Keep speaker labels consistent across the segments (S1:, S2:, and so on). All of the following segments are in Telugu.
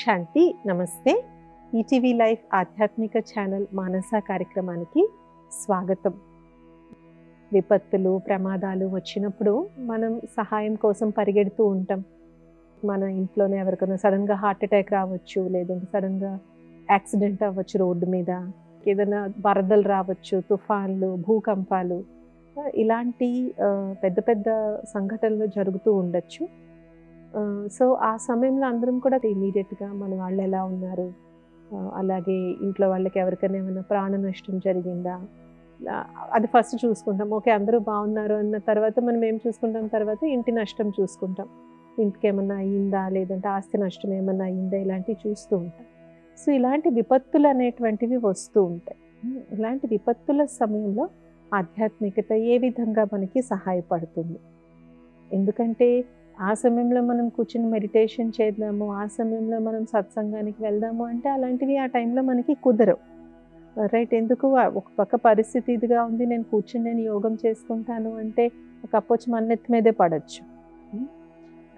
S1: శాంతి. నమస్తే. ఈటీవీ లైఫ్ ఆధ్యాత్మిక ఛానల్ మానస కార్యక్రమానికి స్వాగతం. విపత్తులు, ప్రమాదాలు వచ్చినప్పుడు మనం సహాయం కోసం పరిగెడుతూ ఉంటాం. మన ఇంట్లోనే ఎవరికైనా సడన్గా హార్ట్ అటాక్ రావచ్చు, లేదంటే సడన్గా యాక్సిడెంట్ అవ్వచ్చు రోడ్డు మీద, ఏదైనా వరదలు రావచ్చు, తుఫాన్లు, భూకంపాలు, ఇలాంటి పెద్ద పెద్ద సంఘటనలు జరుగుతూ ఉండొచ్చు. సో ఆ సమయంలో అందరం కూడా ఇమీడియట్గా మన వాళ్ళు ఎలా ఉన్నారు, అలాగే ఇంట్లో వాళ్ళకి ఎవరికైనా ఏమైనా ప్రాణ నష్టం జరిగిందా, అది ఫస్ట్ చూసుకుంటాం. ఓకే, అందరూ బాగున్నారు అన్న తర్వాత మనం ఏం చూసుకుంటాం, తర్వాత ఇంటి నష్టం చూసుకుంటాం. ఇంటికి ఏమన్నా అయ్యిందా, లేదంటే ఆస్తి నష్టం ఏమన్నా అయ్యిందా, ఇలాంటివి చూస్తూ ఉంటాం. సో ఇలాంటి విపత్తులు అనేటువంటివి వస్తూ ఉంటాయి. ఇలాంటి విపత్తుల సమయంలో ఆధ్యాత్మికత ఏ విధంగా మనకి సహాయపడుతుంది? ఎందుకంటే ఆ సమయంలో మనం కూర్చుని మెడిటేషన్ చేద్దాము, ఆ సమయంలో మనం సత్సంగానికి వెళ్దాము అంటే అలాంటివి ఆ టైంలో మనకి కుదరవు, రైట్? ఎందుకు, ఒక పక్క పరిస్థితి ఇదిగా ఉంది, నేను కూర్చుని నేను యోగం చేసుకుంటాను అంటే కప్పొచ్చి మన్నెత్తి మీదే పడవచ్చు,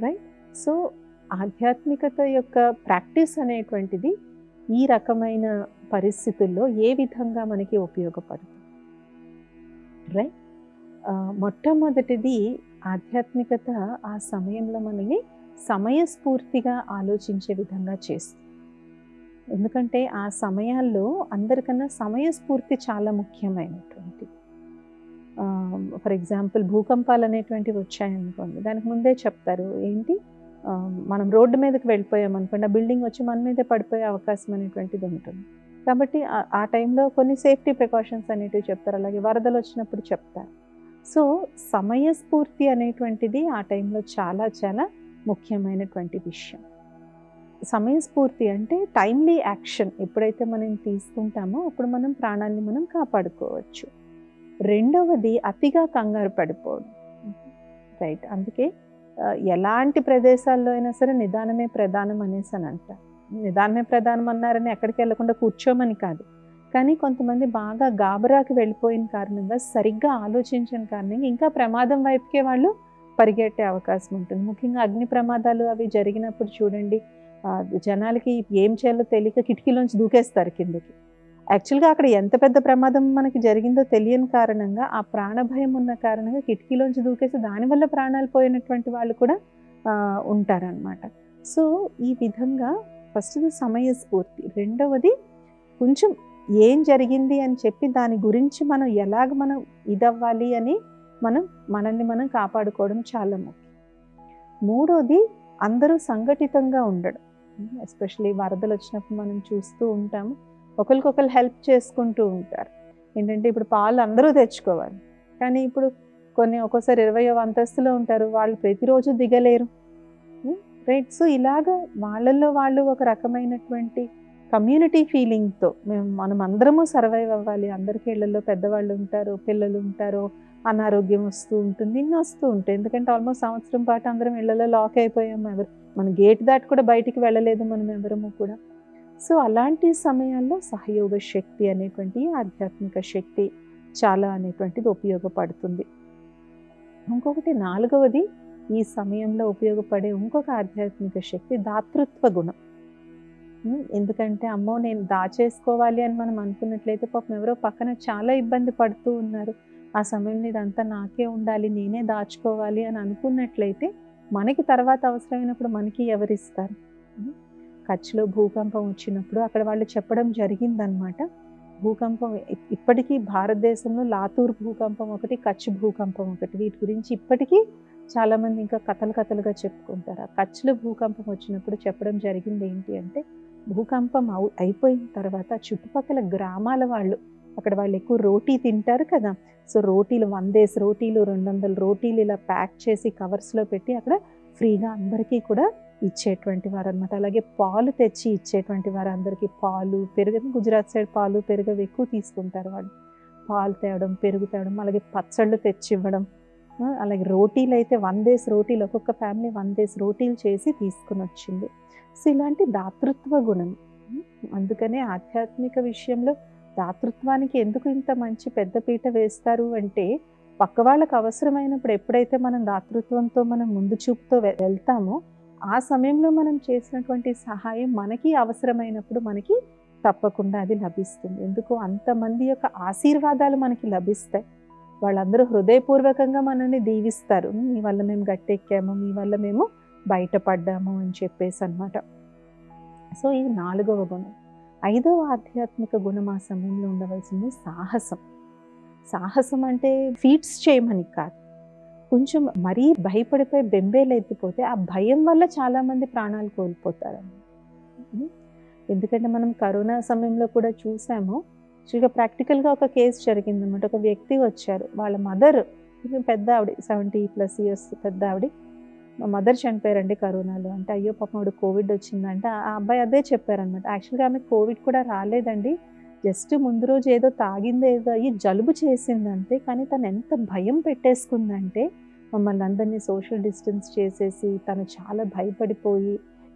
S1: రైట్? సో ఆధ్యాత్మికత యొక్క ప్రాక్టీస్ అనేటువంటిది ఈ రకమైన పరిస్థితుల్లో ఏ విధంగా మనకి ఉపయోగపడుతుంది, రైట్? మొట్టమొదటిది, ఆధ్యాత్మికత ఆ సమయంలో మనల్ని సమయస్ఫూర్తిగా ఆలోచించే విధంగా చేస్తుంది. ఎందుకంటే ఆ సమయాల్లో అందరికన్నా సమయస్ఫూర్తి చాలా ముఖ్యమైనటువంటిది. ఫర్ ఎగ్జాంపుల్ భూకంపాలు అనేటువంటివి వచ్చాయనుకోండి, దానికి ముందే చెప్తారు ఏంటి, మనం రోడ్డు మీదకి వెళ్ళిపోయామనుకోండి, ఆ బిల్డింగ్ వచ్చి మన మీదే పడిపోయే అవకాశం అనేటువంటిది ఉంటుంది. కాబట్టి ఆ టైంలో కొన్ని సేఫ్టీ ప్రికాషన్స్ అనేటివి చెప్తారు. అలాగే వరదలు వచ్చినప్పుడు చెప్తారు. సో సమయస్ఫూర్తి అనేటువంటిది ఆ టైంలో చాలా చాలా ముఖ్యమైనటువంటి విషయం. సమయస్ఫూర్తి అంటే టైమ్లీ యాక్షన్ ఎప్పుడైతే మనం తీసుకుంటామో అప్పుడు మనం ప్రాణాన్ని మనం కాపాడుకోవచ్చు. రెండవది, అతిగా కంగారు పడిపోవడం, రైట్? అందుకే ఎలాంటి ప్రదేశాల్లో అయినా సరే నిదానమే ప్రధానం అనేసి అని అంటారు. నిదానమే ప్రధానం అన్నారని ఎక్కడికి వెళ్ళకుండా కూర్చోమని కాదు, కానీ కొంతమంది బాగా గాబరాకి వెళ్ళిపోయిన కారణంగా, సరిగ్గా ఆలోచించిన కారణంగా ఇంకా ప్రమాదం వైపుకే వాళ్ళు పరిగెట్టే అవకాశం ఉంటుంది. ముఖ్యంగా అగ్ని ప్రమాదాలు అవి జరిగినప్పుడు చూడండి, జనాలకి ఏం చేయాలో తెలియక కిటికీలోంచి దూకేస్తారు కిందకి. యాక్చువల్గా అక్కడ ఎంత పెద్ద ప్రమాదం మనకి జరిగిందో తెలియని కారణంగా, ఆ ప్రాణభయం ఉన్న కారణంగా కిటికీలోంచి దూకేసి దానివల్ల ప్రాణాలు పోయినటువంటి వాళ్ళు కూడా ఉంటారనమాట. సో ఈ విధంగా ఫస్ట్ది సమయస్ఫూర్తి, రెండవది కొంచెం ఏం జరిగింది అని చెప్పి దాని గురించి మనం ఎలాగ మనం ఇదవ్వాలి అని మనల్ని మనం కాపాడుకోవడం చాలా ముఖ్యం. మూడోది, అందరూ సంఘటితంగా ఉండడం. ఎస్పెషలీ వరదలు వచ్చినప్పుడు మనం చూస్తూ ఉంటాము, ఒకరికొకరు హెల్ప్ చేసుకుంటూ ఉంటారు. ఏంటంటే ఇప్పుడు పాలు అందరూ తెచ్చుకోవాలి, కానీ ఇప్పుడు ఒక్కోసారి 20వ అంతస్తులో ఉంటారు, వాళ్ళు ప్రతిరోజు దిగలేరు, రైట్? సో ఇలాగా వాళ్ళల్లో వాళ్ళు ఒక రకమైనటువంటి కమ్యూనిటీ ఫీలింగ్తో మనం అందరము సర్వైవ్ అవ్వాలి. అందరికీ ఇళ్లలో పెద్దవాళ్ళు ఉంటారు, పిల్లలు ఉంటారు, అనారోగ్యం వస్తూ ఉంటుంది, ఇన్ని వస్తూ ఉంటాయి. ఎందుకంటే ఆల్మోస్ట్ సంవత్సరం పాటు అందరం ఇళ్లలో లాక్ అయిపోయాము, మన గేట్ దాటి కూడా బయటికి వెళ్ళలేదు మనం ఎవరము కూడా. సో అలాంటి సమయాల్లో సహయోగ శక్తి అనేటువంటి ఆధ్యాత్మిక శక్తి చాలా అనేటువంటిది ఉపయోగపడుతుంది. ఇంకొకటి, నాలుగవది, ఈ సమయంలో ఉపయోగపడే ఇంకొక ఆధ్యాత్మిక శక్తి దాతృత్వ గుణం. ఎందుకంటే అమ్మో నేను దాచేసుకోవాలి అని మనం అనుకున్నట్లయితే పాపం ఎవరో పక్కన చాలా ఇబ్బంది పడుతూ ఉన్నారు, ఆ సమయంలో ఇదంతా నాకే ఉండాలి, నేనే దాచుకోవాలి అని అనుకున్నట్లయితే మనకి తర్వాత అవసరమైనప్పుడు మనకి ఎవరిస్తారు? కచ్లో భూకంపం వచ్చినప్పుడు అక్కడ వాళ్ళు చెప్పడం జరిగిందనమాట. భూకంపం ఇప్పటికీ భారతదేశంలో లాతూర్ భూకంపం ఒకటి, కచ్ భూకంపం ఒకటి, వీటి గురించి ఇప్పటికీ చాలామంది ఇంకా కథలుగా చెప్పుకుంటారు. ఆ కచ్లో భూకంపం వచ్చినప్పుడు చెప్పడం జరిగింది ఏంటి అంటే, భూకంపం అయిపోయిన తర్వాత చుట్టుపక్కల గ్రామాల వాళ్ళు, అక్కడ వాళ్ళు ఎక్కువ రోటీ తింటారు కదా, సో రోటీలు 100 రోటీలు 200 రోటీలు ఇలా ప్యాక్ చేసి కవర్స్లో పెట్టి అక్కడ ఫ్రీగా అందరికీ కూడా ఇచ్చేటువంటి వారు అనమాట. అలాగే పాలు తెచ్చి ఇచ్చేటువంటి వారు అందరికీ. పాలు, పెరుగు, గుజరాత్ సైడ్ పాలు పెరుగు ఎక్కువ తీసుకుంటారు వాళ్ళు. పాలు తేవడం, పెరుగు తేవడం, అలాగే పచ్చళ్ళు తెచ్చి ఇవ్వడం, అలాగే రోటీలు అయితే 100 రోటీలు, ఒక్కొక్క ఫ్యామిలీ 100 రోటీలు చేసి తీసుకుని వచ్చింది. సో ఇలాంటి దాతృత్వ గుణం. అందుకనే ఆధ్యాత్మిక విషయంలో దాతృత్వానికి ఎందుకు ఇంత మంచి పెద్దపీట వేస్తారు అంటే, పక్క వాళ్ళకు అవసరమైనప్పుడు ఎప్పుడైతే మనం దాతృత్వంతో మనం ముందు చూపుతో వెళ్తామో ఆ సమయంలో మనం చేసినటువంటి సహాయం మనకి అవసరమైనప్పుడు మనకి తప్పకుండా అది లభిస్తుంది. ఎందుకు అంతమంది యొక్క ఆశీర్వాదాలు మనకి లభిస్తాయి. వాళ్ళందరూ హృదయపూర్వకంగా మనల్ని దీవిస్తారు. మీ వల్ల మేము గట్టెక్కాము, మీ వల్ల మేము బయటపడ్డాము అని చెప్పేసి అనమాట. సో ఇది 4వ గుణం. 5వ ఆధ్యాత్మిక గుణం ఆ సమయంలో ఉండవలసింది సాహసం. సాహసం అంటే ఫీట్స్ చేయమని కాదు. కొంచెం మరీ భయపడిపోయి బెంబేలెత్తిపోతే ఆ భయం వల్ల చాలామంది ప్రాణాలు కోల్పోతారన్నమాట. ఎందుకంటే మనం కరోనా సమయంలో కూడా చూసాము. యాక్చువల్‌గా ప్రాక్టికల్‌గా ఒక కేస్ జరిగిందన్నమాట. ఒక వ్యక్తి వచ్చారు. వాళ్ళ మదర్ కొంచెం పెద్ద ఆవిడ 70+ ఇయర్స్ పెద్ద ఆవిడ. మా మదర్ చనిపోయారండి కరోనాలో. అంటే అయ్యో పాపం ఆవిడ కోవిడ్ వచ్చిందంటే ఆ అబ్బాయి అదే చెప్పారనమాట. యాక్చువల్‌గా ఆమెకు కోవిడ్ కూడా రాలేదండి. జస్ట్ ముందు రోజు ఏదో తాగిందో ఏదో అయ్యి జలుబు చేసిందంతే. కానీ తను ఎంత భయం పెట్టేసుకుందంటే మమ్మల్ని అందరినీ సోషల్ డిస్టెన్స్ చేసేసి తను చాలా భయపడిపోయి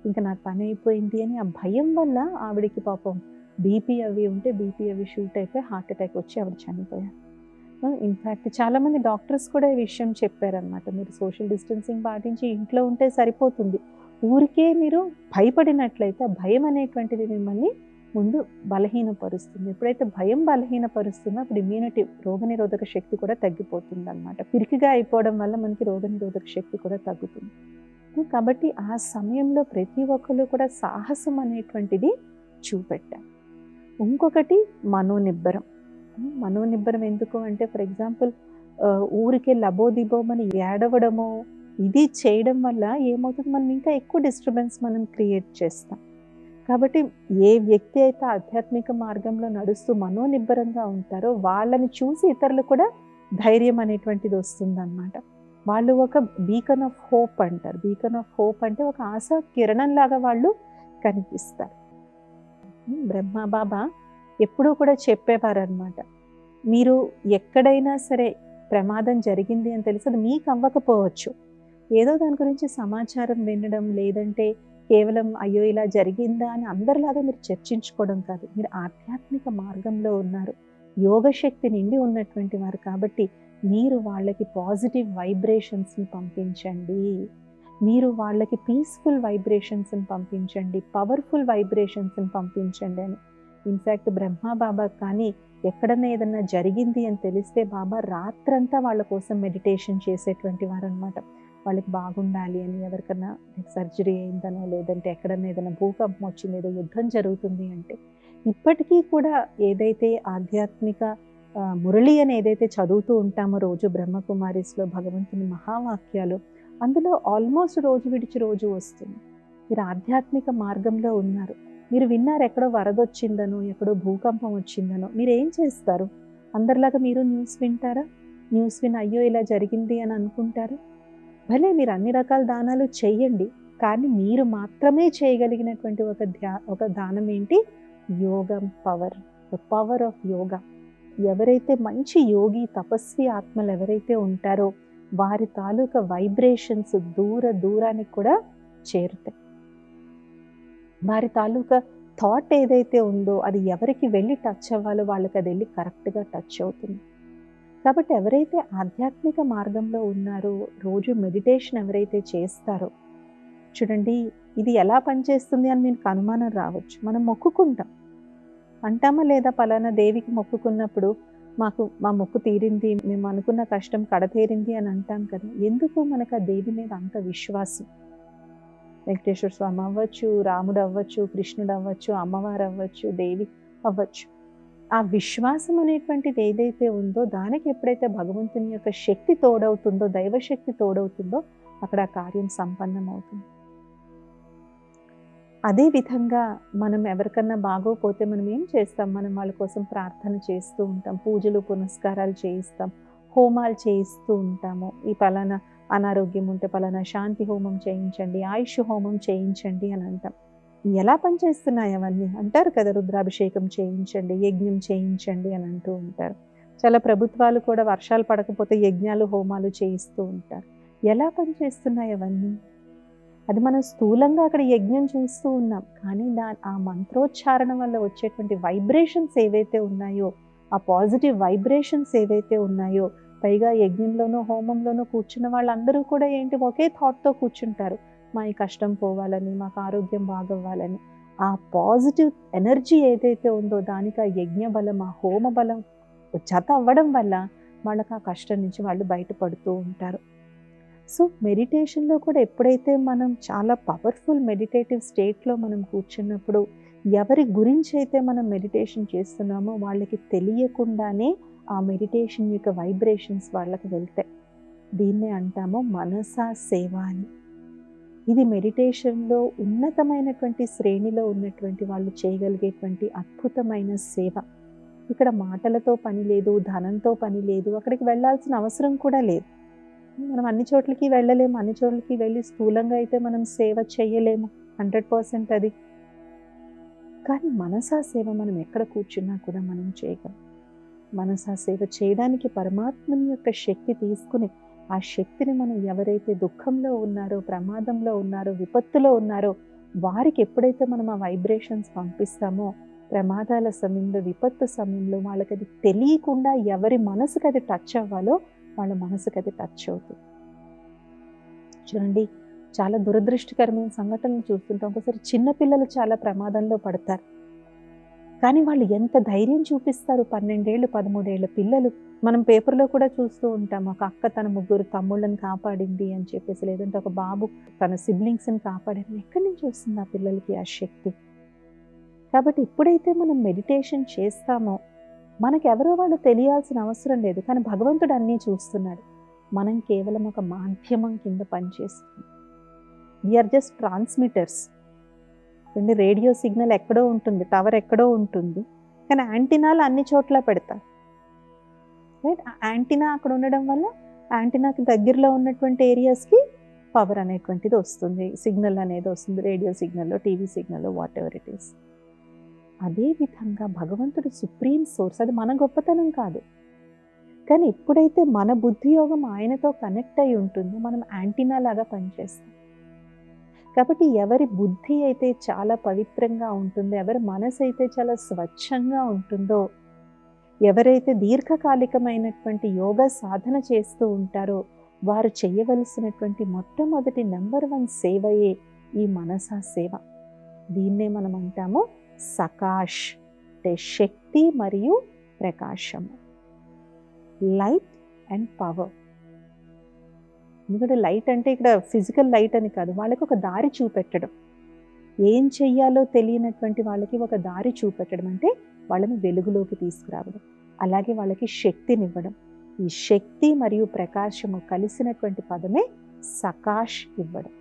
S1: ఇంకా నాకు పని అయిపోయింది అని ఆ భయం వల్ల ఆవిడకి పాపం బీపీ అవి ఉంటే బీపీ అవి షూట్ అయిపోయి హార్ట్ అటాక్ వచ్చి ఆవిడ చనిపోయారు. ఇన్ఫ్యాక్ట్ చాలామంది డాక్టర్స్ కూడా ఈ విషయం చెప్పారనమాట. మీరు సోషల్ డిస్టెన్సింగ్ పాటించి ఇంట్లో ఉంటే సరిపోతుంది. ఊరికే మీరు భయపడినట్లయితే ఆ భయం అనేటువంటిది మిమ్మల్ని ముందు బలహీనపరుస్తుంది. ఎప్పుడైతే భయం బలహీనపరుస్తుందో అప్పుడు ఇమ్యూనిటీ రోగనిరోధక శక్తి కూడా తగ్గిపోతుంది అనమాట. పిరికిగా అయిపోవడం వల్ల మనకి రోగనిరోధక శక్తి కూడా తగ్గుతుంది. కాబట్టి ఆ సమయంలో ప్రతి ఒక్కరు కూడా సాహసం అనేటువంటిది చూపెట్టారు. ఇంకొకటి మనోనిబ్బరం. మనోనిబ్బరం ఎందుకు అంటే ఫర్ ఎగ్జాంపుల్ ఊరికే లబోదిబోమని ఏడవడము ఇది చేయడం వల్ల ఏమవుతుంది, మనం ఇంకా ఎక్కువ డిస్టర్బెన్స్ మనం క్రియేట్ చేస్తాం. కాబట్టి ఏ వ్యక్తి అయితే ఆధ్యాత్మిక మార్గంలో నడుస్తూ మనోనిబ్బరంగా ఉంటారో వాళ్ళని చూసి ఇతరులు కూడా ధైర్యం అనేటువంటిది వస్తుందన్నమాట. వాళ్ళు ఒక బీకన్ ఆఫ్ హోప్ అంటారు. బీకన్ ఆఫ్ హోప్ అంటే ఒక ఆశా కిరణంలాగా వాళ్ళు కనిపిస్తారు. బ్రహ్మ బాబా ఎప్పుడూ కూడా చెప్పేవారనమాట, మీరు ఎక్కడైనా సరే ప్రమాదం జరిగింది అని తెలిసి అది మీకు అవ్వకపోవచ్చు, ఏదో దాని గురించి సమాచారం వినడం లేదంటే కేవలం అయ్యో ఇలా జరిగిందా అని అందరిలాగా మీరు చర్చించుకోవడం కాదు. మీరు ఆధ్యాత్మిక మార్గంలో ఉన్నారు, యోగశక్తి నిండి ఉన్నటువంటి వారు కాబట్టి మీరు వాళ్ళకి పాజిటివ్ వైబ్రేషన్స్ని పంపించండి, మీరు వాళ్ళకి పీస్ఫుల్ వైబ్రేషన్స్ని పంపించండి, పవర్ఫుల్ వైబ్రేషన్స్ని పంపించండి అని. ఇన్ఫ్యాక్ట్ బ్రహ్మ బాబా కానీ ఎక్కడన్నా ఏదన్నా జరిగింది అని తెలిస్తే బాబా రాత్రంతా వాళ్ళ కోసం మెడిటేషన్ చేసేటువంటి వారు అనమాట. వాళ్ళకి బాగుండాలి అని, ఎవరికన్నా సర్జరీ అయిందనో లేదంటే ఎక్కడన్నా ఏదైనా భూకంపం వచ్చింది, ఏదో యుద్ధం జరుగుతుంది అంటే ఇప్పటికీ కూడా ఏదైతే ఆధ్యాత్మిక మురళి అని ఏదైతే చదువుతూ ఉంటామో రోజు బ్రహ్మకుమారిస్లో భగవంతుని మహావాక్యాలు, అందులో ఆల్మోస్ట్ రోజు విడిచి రోజు వస్తుంది. మీరు ఆధ్యాత్మిక మార్గంలో ఉన్నారు, మీరు విన్నారు ఎక్కడో వరదొచ్చిందనో ఎక్కడో భూకంపం వచ్చిందనో, మీరు ఏం చేస్తారు? అందరిలాగా మీరు న్యూస్ వింటారా? న్యూస్ విని అయ్యో ఇలా జరిగింది అని అనుకుంటారా? భలే మీరు అన్ని రకాల దానాలు చెయ్యండి, కానీ మీరు మాత్రమే చేయగలిగినటువంటి ఒక దానం ఏంటి? యోగం power, the power of yoga. ఎవరైతే మంచి యోగి తపస్వి ఆత్మలు ఎవరైతే ఉంటారో వారి తాలూకా వైబ్రేషన్స్ దూరానికి కూడా చేరుతాయి. వారి తాలూకా థాట్ ఏదైతే ఉందో అది ఎవరికి వెళ్ళి టచ్ అవ్వాలో వాళ్ళకి అది వెళ్ళి కరెక్ట్గా టచ్ అవుతుంది. కాబట్టి ఎవరైతే ఆధ్యాత్మిక మార్గంలో ఉన్నారో, రోజు మెడిటేషన్ ఎవరైతే చేస్తారో, చూడండి ఇది ఎలా పనిచేస్తుంది అని మీకు అనుమానం రావచ్చు. మనం మొక్కుకుంటాం, అంటామా లేదా? పలానా దేవికి మొక్కుకున్నప్పుడు మా మొక్కు తీరింది, మేము అనుకున్న కష్టం కడతేరింది అని అంటాం కదా. ఎందుకు మనకు ఆ దేవి మీద అంత విశ్వాసం? వెంకటేశ్వర స్వామి అవ్వచ్చు, రాముడు అవ్వచ్చు, కృష్ణుడు అవ్వచ్చు, అమ్మవారు అవ్వచ్చు, దేవి అవ్వచ్చు. ఆ విశ్వాసం అనేటువంటిది ఏదైతే ఉందో దానికి ఎప్పుడైతే భగవంతుని యొక్క శక్తి తోడవుతుందో, దైవశక్తి తోడవుతుందో అక్కడ ఆ కార్యం సంపన్నం అవుతుంది. అదే విధంగా మనం ఎవరికన్నా బాగోపోతే మనం ఏం చేస్తాం? మనం వాళ్ళ కోసం ప్రార్థన చేస్తూ ఉంటాం, పూజలు పునస్కారాలు చేయిస్తాం, హోమాలు చేయిస్తూ ఉంటాము. ఈ పలానా అనారోగ్యం ఉంటే పలానా శాంతి హోమం చేయించండి, ఆయుష్ హోమం చేయించండి అని అంటాం. ఎలా పనిచేస్తున్నాయి అవన్నీ? అంటారు కదా, రుద్రాభిషేకం చేయించండి, యజ్ఞం చేయించండి అని అంటూ ఉంటారు. చాలా ప్రభుత్వాలు కూడా వర్షాలు పడకపోతే యజ్ఞాలు హోమాలు చేయిస్తూ ఉంటారు. ఎలా పనిచేస్తున్నాయి అవన్నీ? అది మనం స్థూలంగా అక్కడ యజ్ఞం చూస్తూ ఉన్నాం, కానీ ఆ మంత్రోచ్చారణ వల్ల వచ్చేటువంటి వైబ్రేషన్స్ ఏవైతే ఉన్నాయో, ఆ పాజిటివ్ వైబ్రేషన్స్ ఏవైతే ఉన్నాయో, పైగా యజ్ఞంలోనూ హోమంలోనూ కూర్చున్న వాళ్ళందరూ కూడా ఏంటి, ఒకే థాట్తో కూర్చుంటారు. మా ఈ కష్టం పోవాలని, మాకు ఆరోగ్యం బాగవ్వాలని. ఆ పాజిటివ్ ఎనర్జీ ఏదైతే ఉందో దానికి ఆ యజ్ఞ బలం, ఆ హోమ బలం జత అవ్వడం వల్ల వాళ్ళకి ఆ కష్టం నుంచి వాళ్ళు బయటపడుతూ ఉంటారు. సో మెడిటేషన్లో కూడా ఎప్పుడైతే మనం చాలా పవర్ఫుల్ మెడిటేటివ్ స్టేట్లో మనం కూర్చున్నప్పుడు ఎవరి గురించి అయితే మనం మెడిటేషన్ చేస్తున్నామో వాళ్ళకి తెలియకుండానే ఆ మెడిటేషన్ యొక్క వైబ్రేషన్స్ వాళ్ళకి వెళ్తాయి. దీన్నే అంటాము మనసా సేవ అని. ఇది మెడిటేషన్లో ఉన్నతమైనటువంటి శ్రేణిలో ఉన్నటువంటి వాళ్ళు చేయగలిగేటువంటి అద్భుతమైన సేవ. ఇక్కడ మాటలతో పని లేదు, ధనంతో పని లేదు, అక్కడికి వెళ్ళాల్సిన అవసరం కూడా లేదు. మనం అన్ని చోట్లకి వెళ్ళలేము, అన్ని చోట్లకి వెళ్ళి స్థూలంగా అయితే మనం సేవ చేయలేము 100% అది. కానీ మనసా సేవ మనం ఎక్కడ కూర్చున్నా కూడా మనం చేయగలం. మనసా సేవ చేయడానికి పరమాత్మని యొక్క శక్తి తీసుకుని ఆ శక్తిని మనం ఎవరైతే దుఃఖంలో ఉన్నారో, ప్రమాదంలో ఉన్నారో, విపత్తులో ఉన్నారో వారికి ఎప్పుడైతే మనం ఆ వైబ్రేషన్స్ పంపిస్తామో ప్రమాదాల సమయంలో, విపత్తు సమయంలో వాళ్ళకి అది తెలియకుండా ఎవరి మనసుకి అది టచ్ అవ్వాలో వాళ్ళ మనసుకి అది టచ్ అవుతుంది. చూడండి, చాలా దురదృష్టకరమైన సంఘటనలు చూస్తుంటాం. ఒకసారి చిన్నపిల్లలు చాలా ప్రమాదంలో పడతారు. కానీ వాళ్ళు ఎంత ధైర్యం చూపిస్తారు. 12 ఏళ్ళు 13 ఏళ్ళ పిల్లలు. మనం పేపర్లో కూడా చూస్తూ ఉంటాం. ఒక అక్క తన 3 తమ్ముళ్ళని కాపాడింది అని చెప్పేసి, లేదంటే ఒక బాబు తన సిబ్లింగ్స్ని కాపాడింది. ఎక్కడి నుంచి వస్తుంది ఆ పిల్లలకి ఆ శక్తి? కాబట్టి ఎప్పుడైతే మనం మెడిటేషన్ చేస్తామో మనకి ఎవరో వాళ్ళు తెలియాల్సిన అవసరం లేదు. కానీ భగవంతుడు అన్నీ చూస్తున్నాడు. మనం కేవలం ఒక మాధ్యమం కింద పనిచేస్తుంది. We are just transmitters. Radio signal ఎక్కడో ఉంటుంది, టవర్ ఎక్కడో ఉంటుంది, కానీ యాంటీనాలు అన్ని చోట్ల పెడతారు. రైట్? ఆ యాంటీనా అక్కడ ఉండడం వల్ల యాంటీనాకి దగ్గరలో ఉన్నటువంటి ఏరియాస్కి పవర్ అనేటువంటిది వస్తుంది, సిగ్నల్ అనేది వస్తుంది, రేడియో సిగ్నల్లో, టీవీ సిగ్నల్లో, వాట్ ఎవర్ ఇట్ ఈస్. అదేవిధంగా భగవంతుడు సుప్రీం సోర్స్. అది మన గొప్పతనం కాదు. కానీ ఎప్పుడైతే మన బుద్ధి యోగం ఆయనతో కనెక్ట్ అయి ఉంటుందో మనం యాంటీనా లాగా పనిచేస్తాం. కాబట్టి ఎవరి బుద్ధి అయితే చాలా పవిత్రంగా ఉంటుందో, ఎవరి మనసు అయితే చాలా స్వచ్ఛంగా ఉంటుందో, ఎవరైతే దీర్ఘకాలికమైనటువంటి యోగా సాధన చేస్తూ ఉంటారో వారు చేయవలసినటువంటి మొట్టమొదటి నెంబర్ 1 సేవయే ఈ మనసా సేవ. దీన్నే మనం అంటాము సకాష్, అంటే శక్తి మరియు ప్రకాశము, లైట్ అండ్ పవర్. ఎందుకంటే లైట్ అంటే ఇక్కడ ఫిజికల్ లైట్ అని కాదు, వాళ్ళకి ఒక దారి చూపెట్టడం. ఏం చెయ్యాలో తెలియనటువంటి వాళ్ళకి ఒక దారి చూపెట్టడం అంటే వాళ్ళని వెలుగులోకి తీసుకురావడం, అలాగే వాళ్ళకి శక్తినివ్వడం. ఈ శక్తి మరియు ప్రకాశము కలిసినటువంటి పదమే సకాష్ ఇవ్వడం.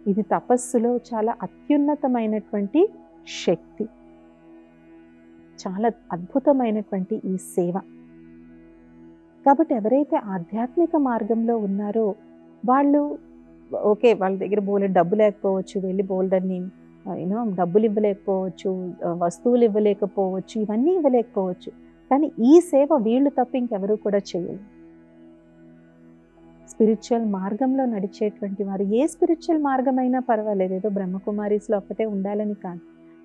S1: ఇది తపస్సులో చాలా అత్యున్నతమైనటువంటి శక్తి, చాలా అద్భుతమైనటువంటి ఈ సేవ. కాబట్టి ఎవరైతే ఆధ్యాత్మిక మార్గంలో ఉన్నారో వాళ్ళు ఓకే, వాళ్ళ దగ్గర బోలెడు డబ్బు లేకపోవచ్చు, వెళ్ళి బోల్డన్ని డబ్బులు ఇవ్వలేకపోవచ్చు, వస్తువులు ఇవ్వలేకపోవచ్చు, ఇవన్నీ ఇవ్వలేకపోవచ్చు. కానీ ఈ సేవ వీళ్ళు తప్ప ఇంకెవరూ కూడా చేయరు. స్పిరిచువల్ మార్గంలో నడిచేటువంటి వారు ఏ స్పిరిచువల్ మార్గమైనా పర్వాలేదు, ఏదో బ్రహ్మకుమారీస్లో ఒక్కటే ఉండాలని కాదు.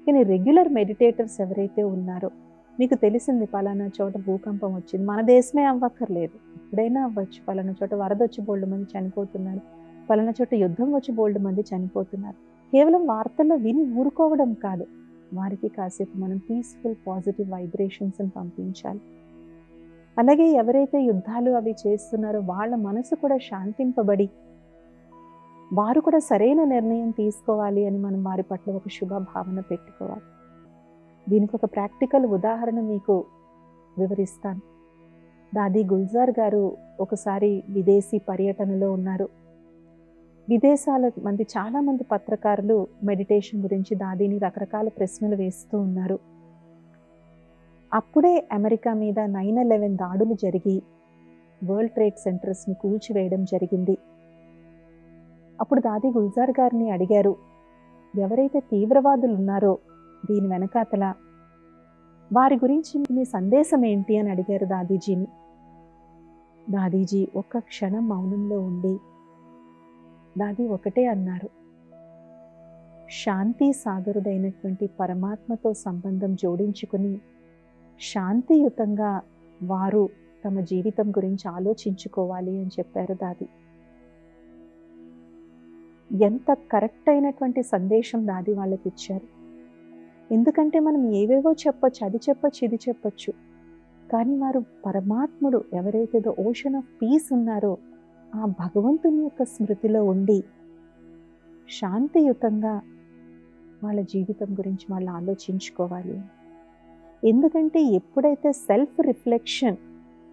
S1: కానీ రెగ్యులర్ మెడిటేటర్స్ ఎవరైతే ఉన్నారో, మీకు తెలిసింది పలానా చోట భూకంపం వచ్చింది, మన దేశమే అవ్వక్కర్లేదు, ఎప్పుడైనా అవ్వచ్చు. పలానా చోట వరద వచ్చి బోల్డు మంది చనిపోతున్నారు, పలానా చోట యుద్ధం వచ్చి బోల్డు మంది చనిపోతున్నారు. కేవలం వార్తల్లో విని ఊరుకోవడం కాదు, వారికి కాసేపు మనం పీస్ఫుల్ పాజిటివ్ వైబ్రేషన్స్ని పంపించాలి. అలాగే ఎవరైతే యుద్ధాలు అవి చేస్తున్నారో వాళ్ళ మనసు కూడా శాంతింపబడి వారు కూడా సరైన నిర్ణయం తీసుకోవాలి అని మనం వారి పట్ల ఒక శుభ భావన పెట్టుకోవాలి. దీనికి ఒక ప్రాక్టికల్ ఉదాహరణ మీకు వివరిస్తాను. దాది గుల్జార్ గారు ఒకసారి విదేశీ పర్యటనలో ఉన్నారు. విదేశాల మంది చాలామంది పత్రికారులు మెడిటేషన్ గురించి దాదీని రకరకాల ప్రశ్నలు వేస్తూ ఉన్నారు. అప్పుడే అమెరికా మీద 9/11 దాడులు జరిగి వరల్డ్ ట్రేడ్ సెంటర్స్ని కూల్చివేయడం జరిగింది. అప్పుడు దాది గుల్జార్ గారిని అడిగారు, ఎవరైతే తీవ్రవాదులు ఉన్నారో దీని వెనకాతల వారి గురించి మీ సందేశం ఏంటి అని అడిగారు దాదీజీని. దాదీజీ ఒక్క క్షణం మౌనంలో ఉండి దాది ఒకటే అన్నారు, శాంతి సాగరుడైనటువంటి పరమాత్మతో సంబంధం జోడించుకుని శాంతియుతంగా వారు తమ జీవితం గురించి ఆలోచించుకోవాలి అని చెప్పారు దాది. ఎంత కరెక్ట్ అయినటువంటి సందేశం దాది వాళ్ళకి ఇచ్చారు. ఎందుకంటే మనం ఏవేవో చెప్పొచ్చు, అది చెప్పొచ్చు, ఇది చెప్పొచ్చు, కానీ వారు పరమాత్ముడు ఎవరైతే ఓషన్ ఆఫ్ పీస్ ఉన్నారో ఆ భగవంతుని యొక్క స్మృతిలో ఉండి శాంతియుతంగా వాళ్ళ జీవితం గురించి వాళ్ళు ఆలోచించుకోవాలి. ఎందుకంటే ఎప్పుడైతే సెల్ఫ్ రిఫ్లెక్షన్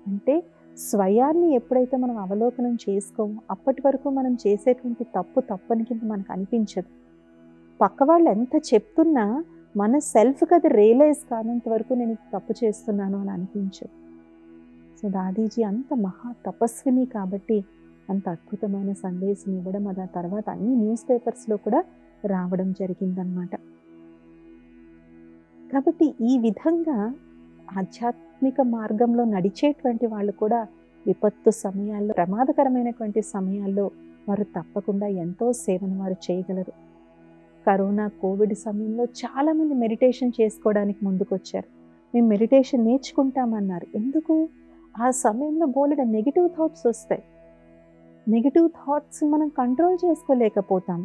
S1: అంటే స్వయాన్ని ఎప్పుడైతే మనం అవలోకనం చేసుకోమో అప్పటి వరకు మనం చేసేటువంటి తప్పు తప్పని కింద మనకు అనిపించదు. పక్క వాళ్ళు ఎంత చెప్తున్నా మన సెల్ఫ్కి అది రియలైజ్ కానంత వరకు నేను తప్పు చేస్తున్నాను అని అనిపించదు. సో దాదీజీ అంత మహా తపస్విని కాబట్టి అంత అద్భుతమైన సందేశం ఇవ్వడం, అది ఆ తర్వాత అన్ని న్యూస్ పేపర్స్లో కూడా రావడం జరిగిందనమాట. కాబట్టి ఈ విధంగా ఆధ్యాత్మిక మార్గంలో నడిచేటువంటి వాళ్ళు కూడా విపత్తు సమయాల్లో, ప్రమాదకరమైనటువంటి సమయాల్లో వారు తప్పకుండా ఎంతో సేవను వారు చేయగలరు. కరోనా కోవిడ్ సమయంలో చాలామంది మెడిటేషన్ చేసుకోవడానికి ముందుకొచ్చారు. మేము మెడిటేషన్ నేర్చుకుంటామన్నారు. ఎందుకు? ఆ సమయంలో బోలెడు నెగిటివ్ థాట్స్ వస్తాయి. నెగిటివ్ థాట్స్ మనం కంట్రోల్ చేసుకోలేకపోతాం.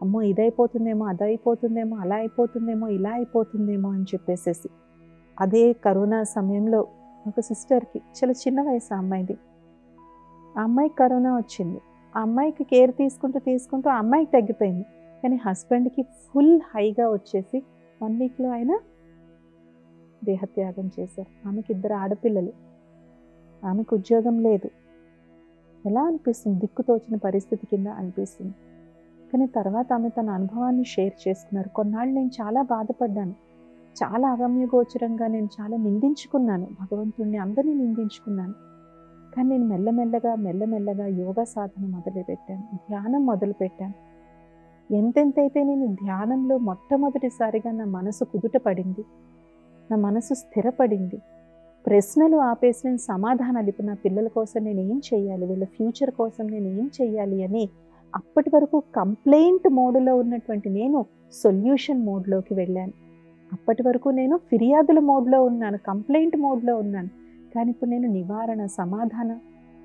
S1: అమ్మో ఇదైపోతుందేమో, అదైపోతుందేమో, అలా అయిపోతుందేమో, ఇలా అయిపోతుందేమో అని చెప్పేసేసి. అదే కరోనా సమయంలో ఒక సిస్టర్కి చాలా చిన్న వయసు అమ్మాయిది, ఆ అమ్మాయికి కరోనా వచ్చింది. ఆ అమ్మాయికి కేర్ తీసుకుంటూ ఆ అమ్మాయికి తగ్గిపోయింది. కానీ హస్బెండ్కి ఫుల్ హైగా వచ్చేసి 1 వీక్లో ఆయన దేహత్యాగం చేశారు. ఆమెకి 2 ఆడపిల్లలు, ఆమెకు ఉద్యోగం లేదు. ఎలా అనిపిస్తుంది? దిక్కుతోచిన పరిస్థితి కింద అనిపిస్తుంది. కానీ తర్వాత ఆమె తన అనుభవాన్ని షేర్ చేసుకున్నారు. కొన్నాళ్ళు నేను చాలా బాధపడ్డాను, చాలా అగమ్యగోచరంగా నేను చాలా నిందించుకున్నాను, భగవంతుణ్ణి అందరినీ నిందించుకున్నాను. కానీ నేను మెల్లమెల్లగా యోగా సాధన మొదలుపెట్టాను, ధ్యానం మొదలుపెట్టాను. ఎంతెంతైతే నేను ధ్యానంలో మొట్టమొదటిసారిగా నా మనసు కుదుట పడింది, నా మనసు స్థిరపడింది, ప్రశ్నలు ఆపేసి నేను సమాధానాలు, ఇప్పుడు నా పిల్లల కోసం నేను ఏం చేయాలి, వీళ్ళ ఫ్యూచర్ కోసం నేను ఏం చేయాలి అని అప్పటి వరకు కంప్లైంట్ మోడ్లో ఉన్నటువంటి నేను సొల్యూషన్ మోడ్లోకి వెళ్ళాను. అప్పటి వరకు నేను ఫిర్యాదుల మోడ్లో ఉన్నాను, కంప్లైంట్ మోడ్లో ఉన్నాను. కానీ ఇప్పుడు నేను నివారణ, సమాధాన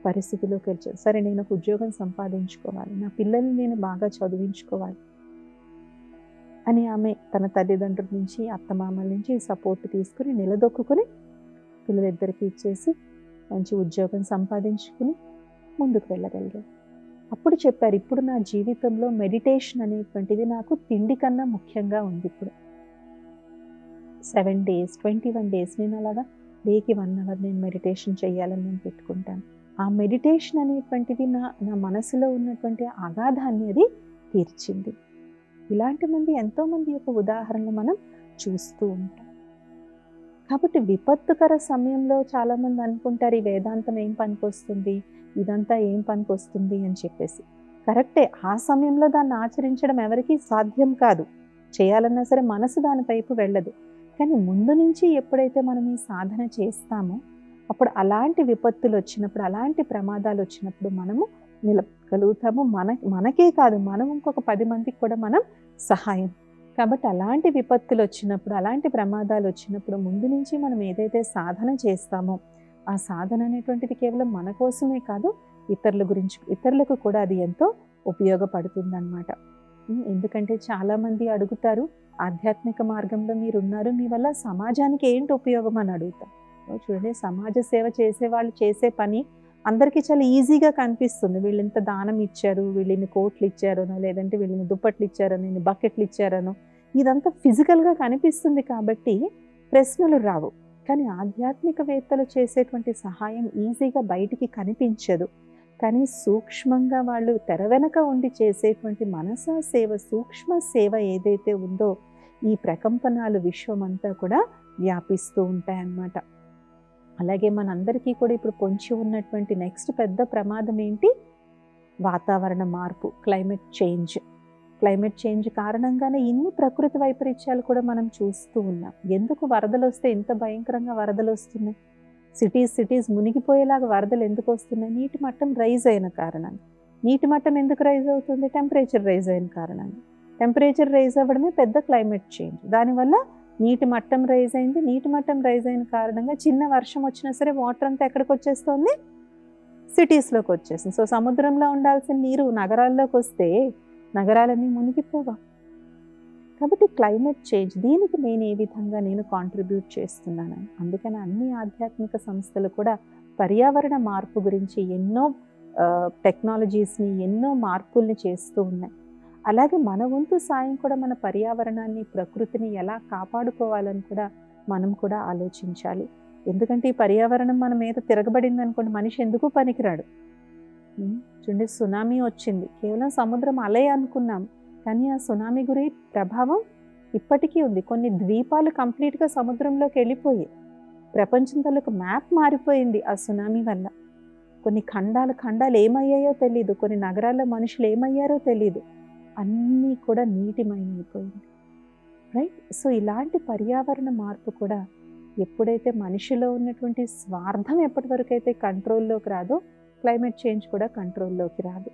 S1: పరిస్థితిలోకి వచ్చాను. సరే, నేను ఒక ఉద్యోగం సంపాదించుకోవాలి, నా పిల్లల్ని నేను బాగా చదివించుకోవాలి అని ఆమె తన తల్లిదండ్రుల నుంచి, అత్తమామల నుంచి సపోర్ట్ తీసుకుని నిలదొక్కుని పిల్లలిద్దరికీ ఇచ్చేసి మంచి ఉద్యోగం సంపాదించుకుని ముందుకు వెళ్ళగలిగాను. అప్పుడు చెప్పారు, ఇప్పుడు నా జీవితంలో మెడిటేషన్ అనేటువంటిది నాకు తిండి కన్నా ముఖ్యంగా ఉంది. ఇప్పుడు 7 days 21 days నేను అలాగా డేకి 1 hour నేను మెడిటేషన్ చేయాలని నేను పెట్టుకుంటాను. ఆ మెడిటేషన్ అనేటువంటిది నా మనసులో ఉన్నటువంటి అగాధాన్ని అది తీర్చింది. ఇలాంటి ఎంతోమంది యొక్క ఉదాహరణలు మనం చూస్తూ ఉంటాం. కాబట్టి విపత్తుకర సమయంలో చాలామంది అనుకుంటారు, ఈ వేదాంతం ఏం పనికొస్తుంది, ఇదంతా ఏం పనికొస్తుంది అని చెప్పేసి. కరెక్టే, ఆ సమయంలో దాన్ని ఆచరించడం ఎవరికీ సాధ్యం కాదు, చేయాలన్నా సరే మనసు దాని వైపు వెళ్ళదు. కానీ ముందు నుంచి ఎప్పుడైతే మనం ఈ సాధన చేస్తామో అప్పుడు అలాంటి విపత్తులు వచ్చినప్పుడు, అలాంటి ప్రమాదాలు వచ్చినప్పుడు మనము నిలబడగలుగుతాము. మనకే కాదు, మనం ఇంకొక 10 మందికి కూడా మనం సహాయం. కాబట్టి అలాంటి విపత్తులు వచ్చినప్పుడు, అలాంటి ప్రమాదాలు వచ్చినప్పుడు ముందు నుంచి మనం ఏదైతే సాధన చేస్తామో ఆ సాధన అనేటువంటిది కేవలం మన కోసమే కాదు, ఇతరులకు కూడా అది ఎంతో ఉపయోగపడుతుందన్నమాట. ఎందుకంటే చాలామంది అడుగుతారు, ఆధ్యాత్మిక మార్గంలో మీరున్నారు, మీ వల్ల సమాజానికి ఏంటి ఉపయోగం అని అడుగుతారు. చూడండి, సమాజ సేవ చేసేవాళ్ళు చేసే పని అందరికీ చాలా ఈజీగా కనిపిస్తుంది. వీళ్ళు ఇంత దానం ఇచ్చారు, వీళ్ళని కోట్లు ఇచ్చారనో, లేదంటే వీళ్ళని దుప్పట్లు ఇచ్చారనో, ఇన్ని బకెట్లు ఇచ్చారనో, ఇదంతా ఫిజికల్గా కనిపిస్తుంది కాబట్టి ప్రశ్నలు రావు. కానీ ఆధ్యాత్మికవేత్తలు చేసేటువంటి సహాయం ఈజీగా బయటికి కనిపించదు. కానీ సూక్ష్మంగా వాళ్ళు తెర వెనక ఉండి చేసేటువంటి మనసా సేవ, సూక్ష్మ సేవ ఏదైతే ఉందో ఈ ప్రకంపనాలు విశ్వమంతా కూడా వ్యాపిస్తూ ఉంటాయన్నమాట. అలాగే మనందరికీ కూడా ఇప్పుడు పొంచి ఉన్నటువంటి నెక్స్ట్ పెద్ద ప్రమాదం ఏంటి? వాతావరణ మార్పు, క్లైమేట్ చేంజ్ కారణంగానే ఇన్ని ప్రకృతి వైపరీత్యాలు కూడా మనం చూస్తూ ఉన్నాం. ఎందుకు వరదలు వస్తే ఇంత భయంకరంగా వరదలు వస్తున్నాయి? సిటీస్ మునిగిపోయేలాగా వరదలు ఎందుకు వస్తున్నాయి? నీటి మట్టం రైజ్ అయిన కారణంగా. నీటి మట్టం ఎందుకు రైజ్ అవుతుంది? టెంపరేచర్ రైజ్ అయిన కారణంగా. టెంపరేచర్ రైజ్ అవ్వడమే పెద్ద క్లైమేట్ చేంజ్. దానివల్ల నీటి మట్టం రైజ్ అయింది. నీటి మట్టం రైజ్ అయిన కారణంగా చిన్న వర్షం వచ్చినా సరే వాటర్ అంతా ఎక్కడికి వచ్చేస్తుంది? సిటీస్లోకి వచ్చేసింది. సో సముద్రంలో ఉండాల్సిన నీరు నగరాల్లోకి వస్తే
S2: నగరాలన్నీ మునిగిపోవా? కాబట్టి క్లైమేట్ చేంజ్ దీనికి నేను ఏ విధంగా నేను కాంట్రిబ్యూట్ చేస్తున్నాను. అందుకని అన్ని ఆధ్యాత్మిక సంస్థలు కూడా పర్యావరణ మార్పు గురించి ఎన్నో టెక్నాలజీస్ని, ఎన్నో మార్పుల్ని చేస్తూ ఉన్నాయి. అలాగే మన వంతు సాయం కూడా మన పర్యావరణాన్ని, ప్రకృతిని ఎలా కాపాడుకోవాలని కూడా మనం కూడా ఆలోచించాలి. ఎందుకంటే ఈ పర్యావరణం మన మీద తిరగబడింది అనుకోండి, మనిషి ఎందుకు పనికిరాడు. చూడండి, సునామీ వచ్చింది, కేవలం సముద్రం అలే అనుకున్నాం, కానీ ఆ సునామీ గురి ప్రభావం ఇప్పటికీ ఉంది. కొన్ని ద్వీపాలు కంప్లీట్గా సముద్రంలోకి వెళ్ళిపోయి ప్రపంచం తాలూకు మ్యాప్ మారిపోయింది ఆ సునామీ వల్ల. కొన్ని ఖండాలు ఏమయ్యాయో తెలియదు, కొన్ని నగరాల్లో మనుషులు ఏమయ్యారో తెలియదు, అన్నీ కూడా నీటిమయమైపోయింది. రైట్? సో ఇలాంటి పర్యావరణ మార్పు కూడా ఎప్పుడైతే మనిషిలో ఉన్నటువంటి స్వార్థం ఎప్పటి వరకు అయితే కంట్రోల్లోకి రాదో, క్లైమేట్ చేంజ్ కూడా కంట్రోల్లోకి రాదు.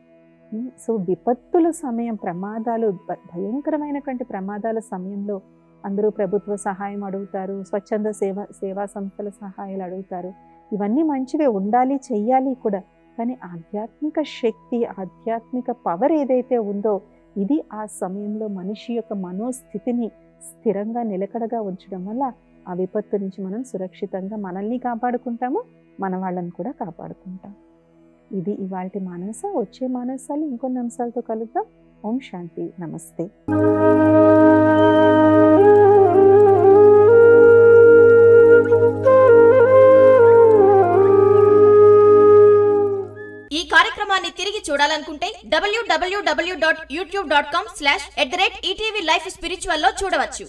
S2: సో విపత్తుల సమయం, ప్రమాదాలు, భయంకరమైనటువంటి ప్రమాదాల సమయంలో అందరూ ప్రభుత్వ సహాయం అడుగుతారు, స్వచ్ఛంద సేవా సంస్థల సహాయాలు అడుగుతారు. ఇవన్నీ మంచివే, ఉండాలి, చెయ్యాలి కూడా. కానీ ఆధ్యాత్మిక శక్తి, ఆధ్యాత్మిక పవర్ ఏదైతే ఉందో, ఇది ఆ సమయంలో మనిషి యొక్క మనోస్థితిని స్థిరంగా నిలకడగా ఉంచడం వల్ల ఆ విపత్తు నుంచి మనం సురక్షితంగా మనల్ని కాపాడుకుంటాము, మన వాళ్ళని కూడా కాపాడుకుంటాం. ఇది ఇవాల్టి మానస. వచ్చే మానసాలు ఇంకొన్ని అంశాలతో కలుద్దాం. ఓం శాంతి. నమస్తే.
S3: ఈ కార్యక్రమాన్ని తిరిగి చూడాలనుకుంటే www.youtube.com/@ETV Life Spiritual లో చూడవచ్చు.